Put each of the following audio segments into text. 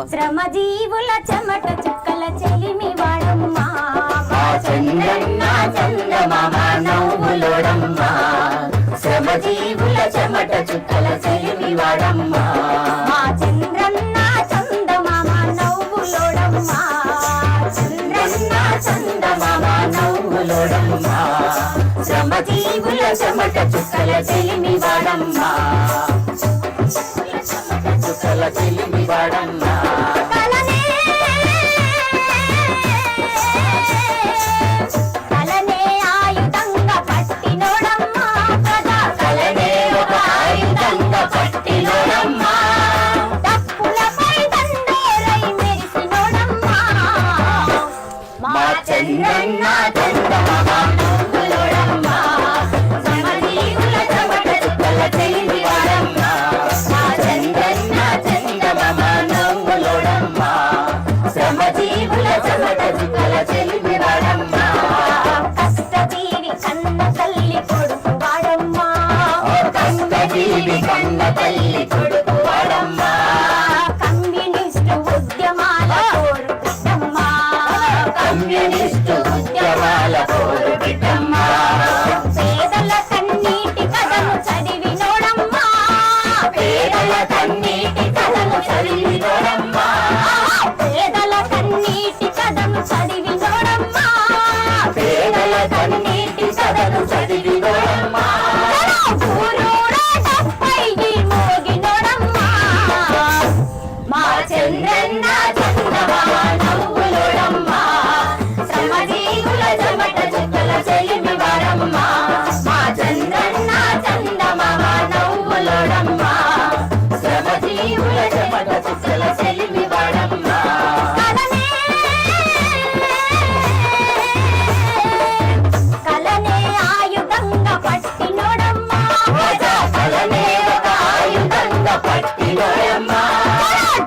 శ్రమజీవుల చెమట చుక్కల చెలిమి వాడమ్మా మా చంద్రన్న చందమామ నవ్వులోడమ్మా శ్రమజీవుల చెమట చుక్కల చెలిమి వాడమ్మా మా చంద్రన్న చందమామ నవ్వులోడమ్మా చంద్రన్న చందమామ నవ్వులోడమ్మా శ్రమజీవుల చెమట చుక్కల చెలిమి వాడమ్మా చుక్కల చెలిమి వాడమ్మా కలనే ఆయుధంగా పట్టినోడమ్మా కలనే ఒక ఆయుధంగా పట్టినోడమ్మా డప్పులపై దండోరై మెరిసినోడమ్మా మా చంద్రన్న చందమామ నవ్వులోడమ్మా శ్రమజీవుల చెమట చుక్కల చెలిమి వాడమ్మా మా చంద్రన్న చందమామ నవ్వులోడమ్మా శ్రమజీవుల చెమట చుక్కల చెలిమి వాడమ్మా కష్టజీవి కన్న తల్లి కొడుకు వాడమ్మా కష్టజీవి కన్న తల్లి కొడుకు వాడమ్మా కమ్యూనిస్టు ఉద్యమాల కోరు బిడ్డమ్మా కమ్యూనిస్టు ఉద్యమాల పోరు బిడ్డమ్మా పేదల కన్నీటి కథను చదివినోడమ్మా పేదల కన్నీటి కథను చదివినోడమ్మా పేదల కన్నీటి కథను చదివినోడమ్మా పేదల కన్నీటి కథను చదివినోడమ్మా ఊరూరా డప్పై మోగినోడమ్మా మా చంద్రన్న చందమామ నవ్వులోడమ్మా శ్రమజీవుల చెమట చుక్కల చెలిమి వాడమ్మా మా చంద్రన్న చందమామ నవ్వులోడమ్మా శ్రమజీవుల చెమట చుక్కల చెలిమి వాడమ్మా కలనే ఆయుధంగా పట్టినోడమ్మా కలనే ఒక ఆయుధంగా పట్టినోడమ్మా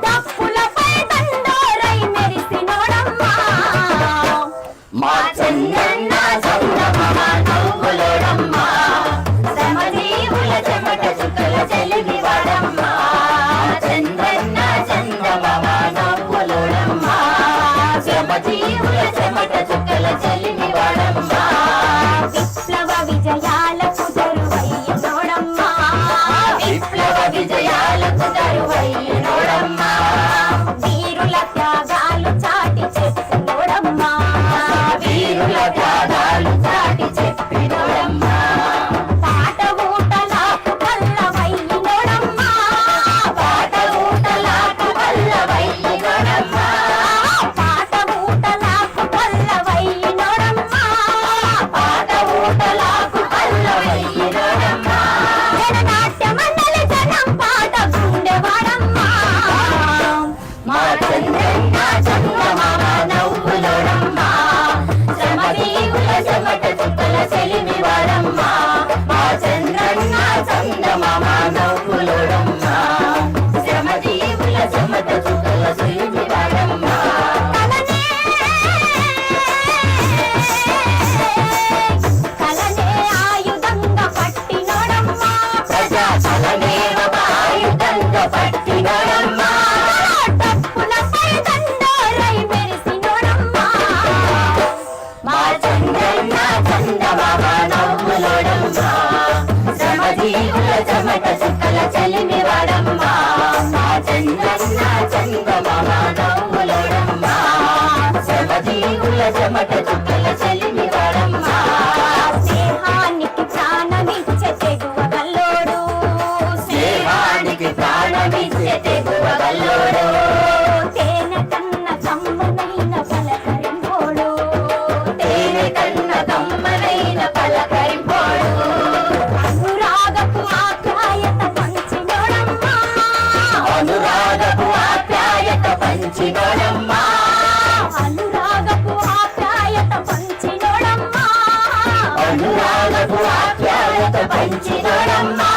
డప్పులపై దండోరై మెరిసినోడమ్మా మా చంద్రన్న చందమామ నవ్వులోడమ్మా శ్రమజీవుల చెమట చుక్కల చెలిమి వాడమ్మా చంద్రన్న చందమామ నవ్వులోడమ్మా శ్రమజీవుల చెమట చుక్కల చెలిమి వాడమ్మా విప్లవ విజయాలకు తరువయ్యనోడమ్మా విప్లవ విజయాలకు తరువైనోడమ్మా వీరుల త్యాగాలు చాటి చెప్పినోడమ్మా వీరుల త్యాగాలు చాటి చెప్పినోడమ్మా పాట ఊటలకు పల్లవయ్యనోడమ్మా పాట ఊటలాకు పల్లవైనోడమ్మా పాట ఊటలకు పల్లవయ్యనోడమ్మా పాట ఊటలాకు పల్లవైనోడమ్మా జననాట్య మండలి జనం పాట గుండెవాడమ్మా మా చంద్రన్న చందమామ నవ్వులోడమ్మా శ్రమజీవుల చెమట చుక్కల చెలిమి వాడమ్మా మా చంద్రన్న చందమామ నవ్వులోడమ్మా శ్రమజీవుల చెమట చుక్కల చెలిమి వాడమ్మా కలనే ఆయుధంగా పట్టినోడమ్మా ప్రజా కలనే ఒక ఆయుధంగా పట్టినోడమ్మా డప్పులపై దండోరై మెరిసినోడమ్మా మా చంద్రన్న చందమామ నవ్వులోడమ్మా శ్రమజీవుల చెమట చుక్కల చెలిమి వాడమ్మా మా చంద్రన్న చందమామ నవ్వులోడమ్మా శ్రమజీవుల చెమట చుక్కల చెలిమి వాడమ్మా స్నేహానికి ప్రాణమిచ్చే తెగువ గల్లోడు స్నేహానికి ప్రాణమిచ్చే తెగువగల్లోడు తేనె కన్న కమ్మనైన పలకరింపోడు తేనె కన్న కమ్మనైన పలకరింపోడు అనురాగపు ఆప్యాయత పంచినోడమ్మా అనురాగపు ఆప్యాయత పంచినోడమ్మా అనురాగపు ఆప్యాయత పంచినోడమ్మా అనురాగపు ఆప్యాయత పంచినోడమ్మా